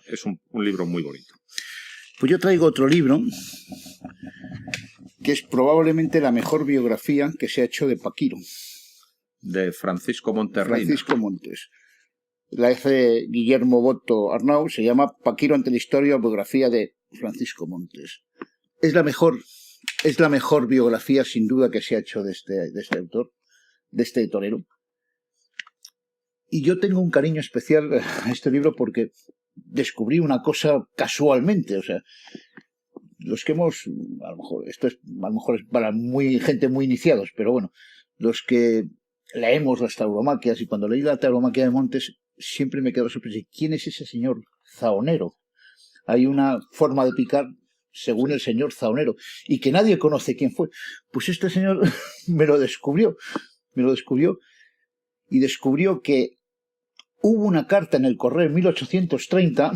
es un libro muy bonito. Pues yo traigo otro libro que es probablemente la mejor biografía que se ha hecho de Paquiro. De Francisco Monterreina. Francisco Montes. La hace Guillermo Boto Arnau, se llama Paquiro ante la historia o biografía de Francisco Montes. Es la mejor biografía sin duda que se ha hecho de este autor, de este torero. Y yo tengo un cariño especial a este libro porque descubrí una cosa casualmente, o sea, los que hemos, a lo mejor es para gente muy iniciados, pero bueno, los que leemos las tauromaquias, y cuando leí la tauromaquia de Montes siempre me quedo sorprendido. ¿Quién es ese señor zaonero? Hay una forma de picar según el señor zaonero y que nadie conoce quién fue. Pues este señor me lo descubrió y descubrió que hubo una carta en el Correo en 1830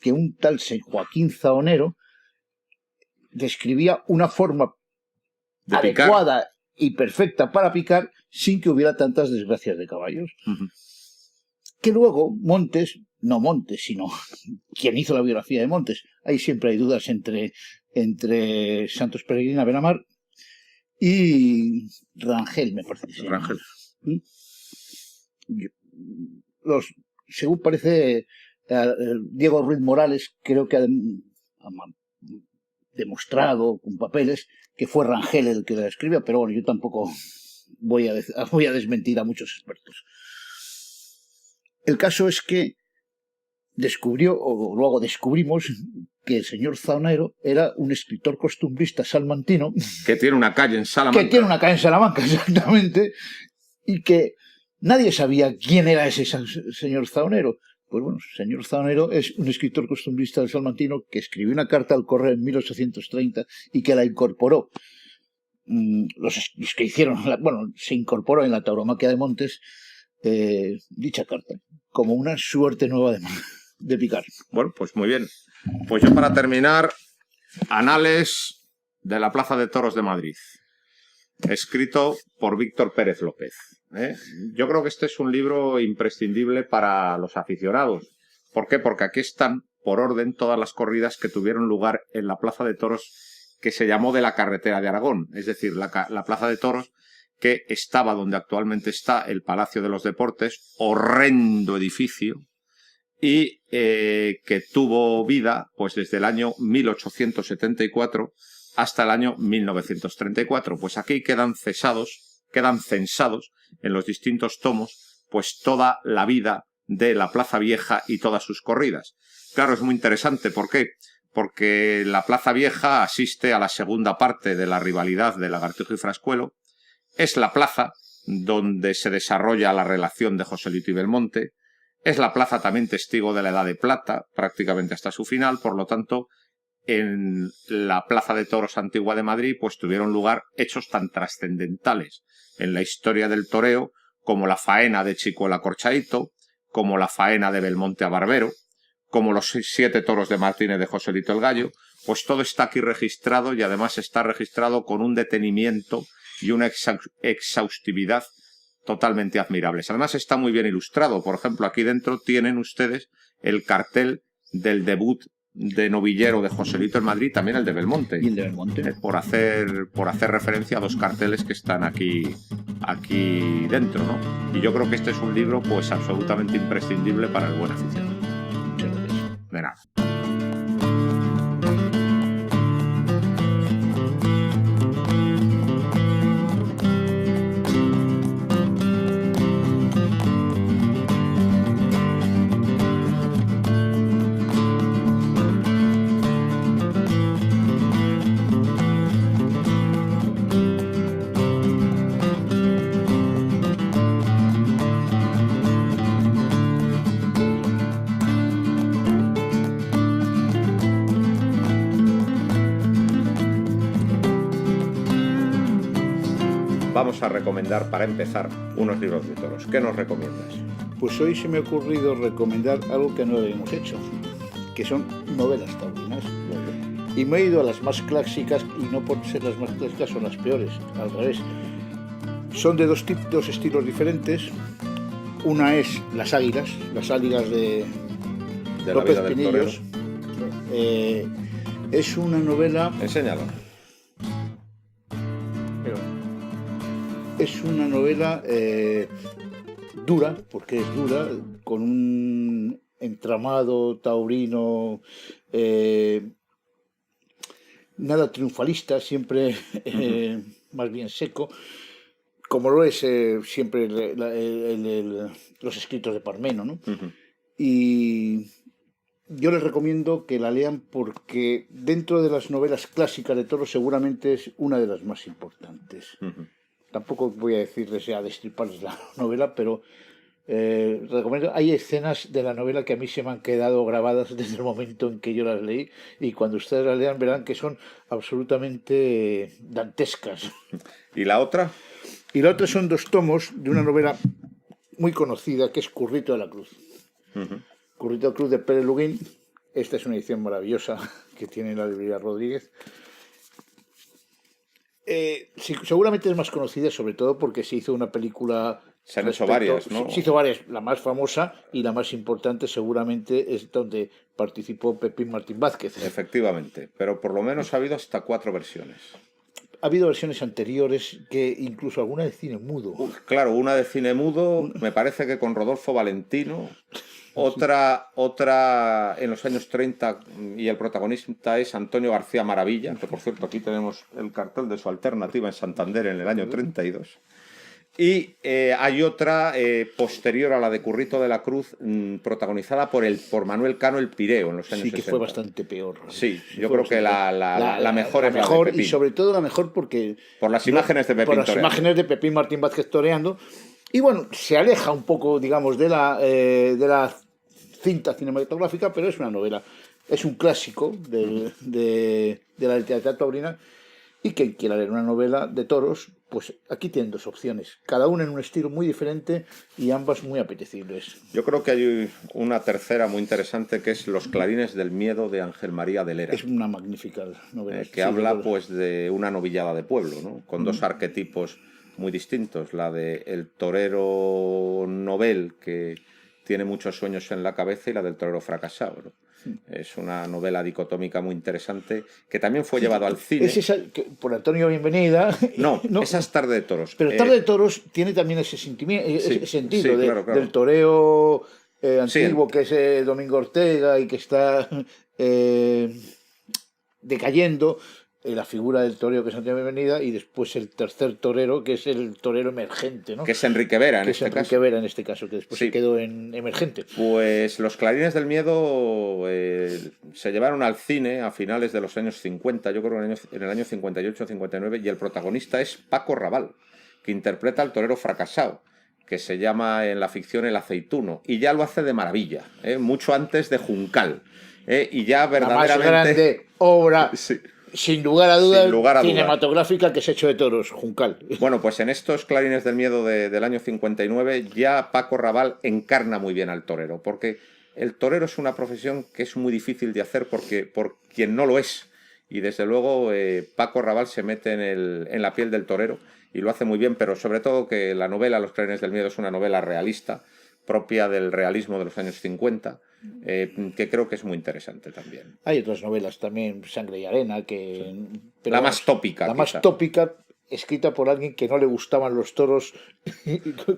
que un tal Joaquín Zaonero describía una forma adecuada y perfecta para picar sin que hubiera tantas desgracias de caballos. Uh-huh. Que luego Montes, no Montes, sino quien hizo la biografía de Montes, ahí siempre hay dudas entre Santos Peregrina Benamar y Rangel, me parece. Rangel. Según parece, Diego Ruiz Morales creo que ha demostrado con papeles que fue Rangel el que la escribió, pero bueno, yo tampoco voy a desmentir a muchos expertos. El caso es que luego descubrimos que el señor Zaonero era un escritor costumbrista salmantino. Que tiene una calle en Salamanca. Exactamente. Y que nadie sabía quién era ese señor Zaonero. Pues bueno, el señor Zaonero es un escritor costumbrista del salmantino que escribió una carta al Correo en 1830 y que la incorporó. Los que hicieron, se incorporó en la tauromaquia de Montes dicha carta, como una suerte nueva de picar. Bueno, pues muy bien. Pues yo para terminar, Anales de la Plaza de Toros de Madrid, escrito por Víctor Pérez López. Yo creo que este es un libro imprescindible para los aficionados. ¿Por qué? Porque aquí están, por orden, todas las corridas que tuvieron lugar en la Plaza de Toros que se llamó de la Carretera de Aragón, es decir, la Plaza de Toros, que estaba donde actualmente está el Palacio de los Deportes, horrendo edificio, y que tuvo vida pues desde el año 1874 hasta el año 1934. Pues aquí quedan censados en los distintos tomos pues toda la vida de la Plaza Vieja y todas sus corridas. Claro, es muy interesante. ¿Por qué? Porque la Plaza Vieja asiste a la segunda parte de la rivalidad de Lagartijo y Frascuelo. Es la plaza donde se desarrolla la relación de Joselito y Belmonte. Es la plaza también testigo de la Edad de Plata, prácticamente hasta su final. Por lo tanto, en la Plaza de Toros Antigua de Madrid pues tuvieron lugar hechos tan trascendentales en la historia del toreo como la faena de Chicuela Corchaíto, como la faena de Belmonte a Barbero, como los 7 toros de Martínez de Joselito el Gallo. Pues todo está aquí registrado, y además está registrado con un detenimiento y una exhaustividad totalmente admirables. Además está muy bien ilustrado. Por ejemplo, aquí dentro tienen ustedes el cartel del debut de novillero de Joselito en Madrid, también el de Belmonte. ¿Y el de Belmonte? Por hacer referencia a 2 carteles que están aquí dentro, ¿no? Y yo creo que este es un libro pues absolutamente imprescindible para el buen aficionado. Muchas gracias. De nada. Vamos a recomendar, para empezar, unos libros de toros. ¿Qué nos recomiendas? Pues hoy se me ha ocurrido recomendar algo que no habíamos hecho, que son novelas taurinas. Y me he ido a las más clásicas, y no por ser las más clásicas son las peores, al revés. Son de dos estilos diferentes. Una es Las Águilas de López Pinillos. Es una novela... Enséñalo. Es una novela dura, porque es dura, con un entramado taurino nada triunfalista, siempre más bien seco, como lo es siempre los escritos de Parmeno, ¿no? Y yo les recomiendo que la lean porque dentro de las novelas clásicas de toros seguramente es una de las más importantes. Tampoco voy a decirles a destriparles la novela, pero recomiendo. Hay escenas de la novela que a mí se me han quedado grabadas desde el momento en que yo las leí, y cuando ustedes las lean verán que son absolutamente dantescas. ¿Y la otra? Y la otra son 2 tomos de una novela muy conocida que es Currito de la Cruz. Currito de la Cruz de Pérez Luguín. Esta es una edición maravillosa que tiene la librería Rodríguez. Sí, seguramente es más conocida, sobre todo porque se hizo una película. Se han hecho varias, ¿no? Se hizo varias. La más famosa y la más importante seguramente es donde participó Pepín Martín Vázquez. Efectivamente, pero por lo menos ha habido hasta 4 versiones. Ha habido versiones anteriores, que incluso alguna de cine mudo. Claro, una de cine mudo, me parece que con Rodolfo Valentino. Otra en los años 30, y el protagonista es Antonio García Maravilla, que por cierto aquí tenemos el cartel de su alternativa en Santander en el año 32. Y hay otra posterior a la de Currito de la Cruz, protagonizada por Manuel Cano el Pireo en los años 60. Sí, que fue bastante peor. Sí, yo creo que la mejor es la de Pepín. Y sobre todo la mejor porque... Por las imágenes de Pepín Por las toreando. imágenes de Pepín Martín Vázquez toreando. Y bueno, se aleja un poco, digamos, de la cinta cinematográfica, pero es una novela. Es un clásico de la literatura taurina, y quien quiera leer una novela de toros, pues aquí tienen 2 opciones, cada una en un estilo muy diferente y ambas muy apetecibles. Yo creo que hay una tercera muy interesante, que es Los clarines del miedo, de Ángel María de Lera. Es una magnífica novela. Que habla pues de una novillada de pueblo, ¿no? Con 2 arquetipos muy distintos, la de el torero novel que tiene muchos sueños en la cabeza, y la del torero fracasado, ¿no? Es una novela dicotómica muy interesante que también fue llevado al cine. Es esa, por Antonio Bienvenida. No, esa es Tarde de Toros. Pero Tarde de Toros tiene también ese sentido claro. del toreo antiguo, Sí. que es Domingo Ortega y que está decayendo. La figura del torero, que es Antonio Bienvenida, y después el tercer torero, que es el torero emergente, ¿no? Que es Enrique Vera, en este caso. Enrique Vera, en este caso, que después se quedó en emergente. Pues Los Clarines del Miedo se llevaron al cine a finales de los años 50, yo creo en el año 58-59, y el protagonista es Paco Raval, que interpreta al torero fracasado, que se llama en la ficción El Aceituno, y ya lo hace de maravilla, mucho antes de Juncal, y ya verdaderamente... La más grande obra... Sí. Sin lugar a dudas, cinematográfica que se ha hecho de toros, Juncal. Bueno, pues en estos Clarines del Miedo del año 59 ya Paco Raval encarna muy bien al torero, porque el torero es una profesión que es muy difícil de hacer por quien no lo es. Y desde luego Paco Raval se mete en la piel del torero y lo hace muy bien, pero sobre todo que la novela Los Clarines del Miedo es una novela realista, propia del realismo de los años 50, que creo que es muy interesante también. Hay otras novelas también, Sangre y Arena, que... Pero la más tópica. La más tópica, escrita por alguien que no le gustaban los toros,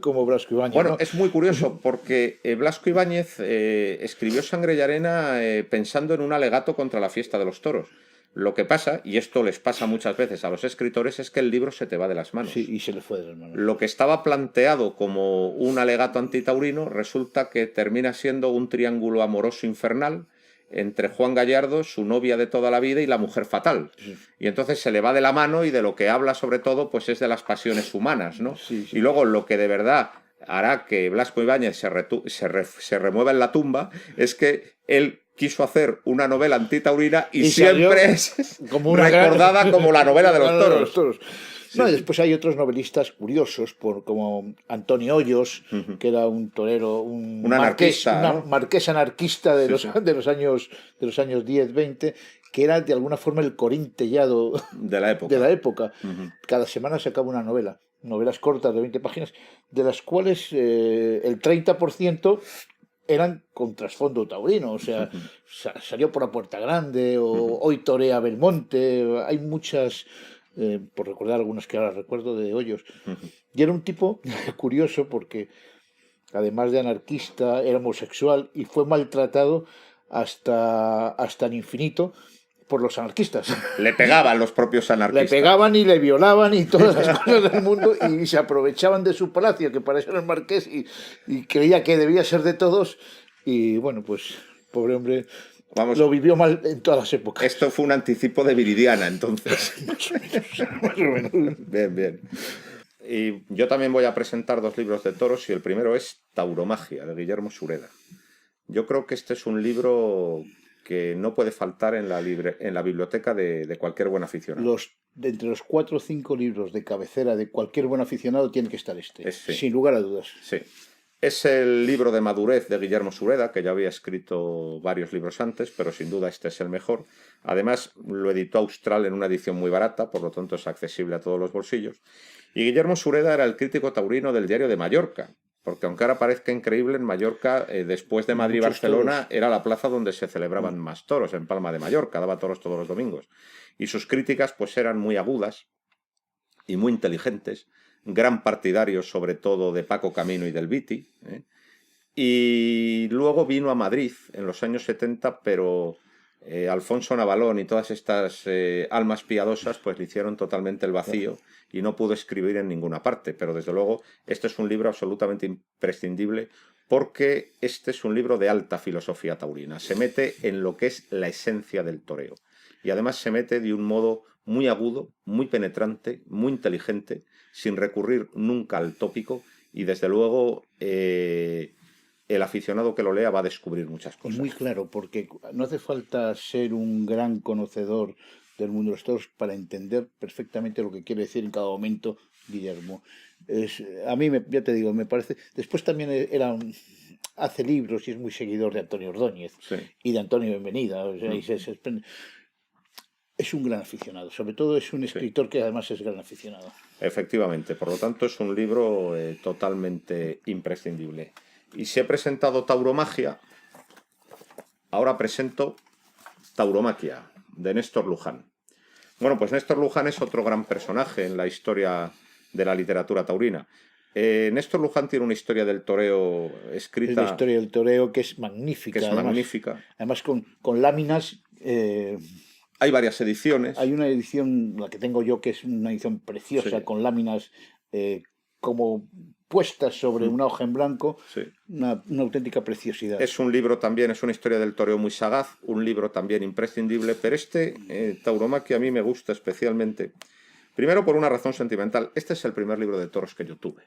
como Blasco Ibáñez. Bueno, ¿no? Es muy curioso, porque Blasco Ibáñez escribió Sangre y Arena pensando en un alegato contra la fiesta de los toros. Lo que pasa, y esto les pasa muchas veces a los escritores, es que el libro se te va de las manos. Sí, y se le fue de las manos. Lo que estaba planteado como un alegato antitaurino resulta que termina siendo un triángulo amoroso infernal entre Juan Gallardo, su novia de toda la vida, y la mujer fatal. Sí. Y entonces se le va de la mano, y de lo que habla sobre todo pues es de las pasiones humanas, ¿no? Sí. Y luego lo que de verdad hará que Blasco Ibáñez se remueva en la tumba es que él quiso hacer una novela antitaurina y siempre es como recordada como la novela de los toros. Sí. No, y después hay otros novelistas curiosos, como Antonio Hoyos, que era un torero, un marqués anarquista de los años 10, 20, que era de alguna forma el Corín Tellado de la época. Cada semana sacaba una novela, novelas cortas de 20 páginas, de las cuales el 30% eran con trasfondo taurino, o sea, salió por la Puerta Grande, o Hoy torea Belmonte, hay muchas, por recordar algunas que ahora recuerdo, de Hoyos. Y era un tipo curioso porque, además de anarquista, era homosexual y fue maltratado hasta el infinito por los anarquistas. Le pegaban los propios anarquistas. Le pegaban y le violaban y todas las cosas del mundo, y se aprovechaban de su palacio, que para eso era el marqués, y creía que debía ser de todos, y bueno, pues pobre hombre, lo vivió mal en todas las épocas. Esto fue un anticipo de Viridiana, entonces. Más o menos. Bien. Y yo también voy a presentar 2 libros de toros, y el primero es Tauromagia, de Guillermo Sureda. Yo creo que este es un libro que no puede faltar en la biblioteca de cualquier buen aficionado. Entre los 4 o 5 libros de cabecera de cualquier buen aficionado tiene que estar este, sin lugar a dudas. Sí. Es el libro de madurez de Guillermo Sureda, que ya había escrito varios libros antes, pero sin duda este es el mejor. Además, lo editó Austral en una edición muy barata, por lo tanto es accesible a todos los bolsillos. Y Guillermo Sureda era el crítico taurino del Diario de Mallorca, porque aunque ahora parezca increíble, en Mallorca, después de Madrid y Barcelona, era la plaza donde se celebraban más toros, en Palma de Mallorca, daba toros todos los domingos. Y sus críticas pues eran muy agudas y muy inteligentes, gran partidario sobre todo de Paco Camino y del Viti. Y luego vino a Madrid en los años 70, pero Alfonso Navalón y todas estas almas piadosas pues le hicieron totalmente el vacío y no pudo escribir en ninguna parte. Pero desde luego este es un libro absolutamente imprescindible, porque este es un libro de alta filosofía taurina. Se mete en lo que es la esencia del toreo, y además se mete de un modo muy agudo, muy penetrante, muy inteligente, sin recurrir nunca al tópico, y desde luego el aficionado que lo lea va a descubrir muchas cosas. Muy claro, porque no hace falta ser un gran conocedor del mundo de los toros para entender perfectamente lo que quiere decir en cada momento Guillermo. A mí, ya te digo, me parece... Después también hace libros y es muy seguidor de Antonio Ordóñez, sí, y de Antonio Bienvenida. O sea, es un gran aficionado, sobre todo es un escritor que además es gran aficionado. Efectivamente, por lo tanto es un libro totalmente imprescindible. Y si he presentado Tauromagia, ahora presento Tauromaquia, de Néstor Luján. Bueno, pues Néstor Luján es otro gran personaje en la historia de la literatura taurina. Néstor Luján tiene una historia del toreo escrita... Es la historia del toreo que es magnífica. Además con láminas... hay varias ediciones. Hay una edición, la que tengo yo, que es una edición preciosa, sí, con láminas como puestas sobre una hoja en blanco, sí, una auténtica preciosidad. Es un libro también, es una historia del toreo muy sagaz, un libro también imprescindible, pero Tauromaquia a mí me gusta especialmente. Primero por una razón sentimental. Este es el primer libro de toros que yo tuve.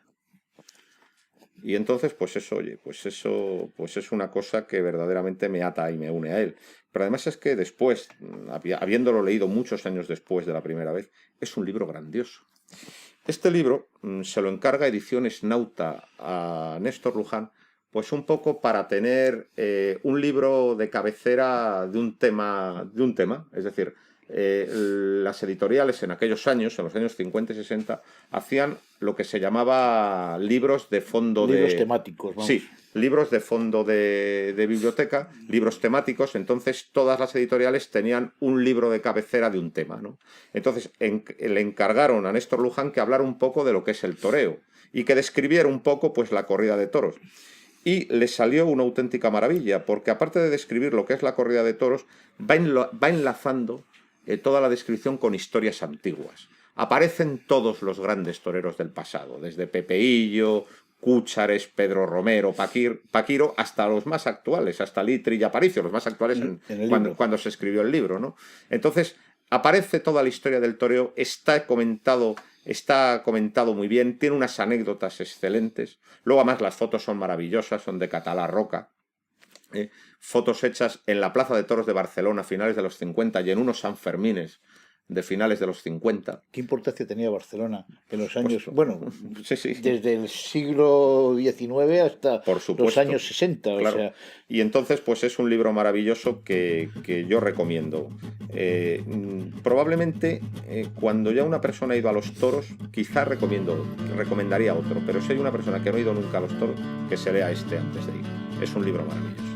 Y entonces, pues eso es una cosa que verdaderamente me ata y me une a él. Pero además es que después, habiéndolo leído muchos años después de la primera vez, es un libro grandioso. Este libro se lo encarga Ediciones Nauta a Néstor Luján, pues un poco para tener un libro de cabecera de un tema, es decir, las editoriales en aquellos años, en los años 50 y 60, hacían lo que se llamaba libros de fondo libros temáticos, vamos. Sí, libros de fondo de biblioteca, libros temáticos. Entonces todas las editoriales tenían un libro de cabecera de un tema, ¿no? Entonces le encargaron a Néstor Luján que hablara un poco de lo que es el toreo y que describiera un poco pues la corrida de toros. Y le salió una auténtica maravilla, porque aparte de describir lo que es la corrida de toros, va enlazando toda la descripción con historias antiguas. Aparecen todos los grandes toreros del pasado, desde Pepeillo, Cúchares, Pedro Romero, Paquiro, hasta los más actuales, hasta Litri y Aparicio, los más actuales cuando se escribió el libro, ¿no? Entonces, aparece toda la historia del toreo, está comentado muy bien, tiene unas anécdotas excelentes. Luego, además, las fotos son maravillosas, son de Catalá Roca. Fotos hechas en la Plaza de Toros de Barcelona a finales de los 50 y en unos Sanfermines de finales de los 50. ¿Qué importancia tenía Barcelona en los años, sí. desde el siglo XIX hasta los años 60? Claro. O sea... Y entonces, pues es un libro maravilloso que yo recomiendo. Probablemente, cuando ya una persona ha ido a los toros, quizá recomendaría otro, pero si hay una persona que no ha ido nunca a los toros, que se lea este antes de ir. Es un libro maravilloso.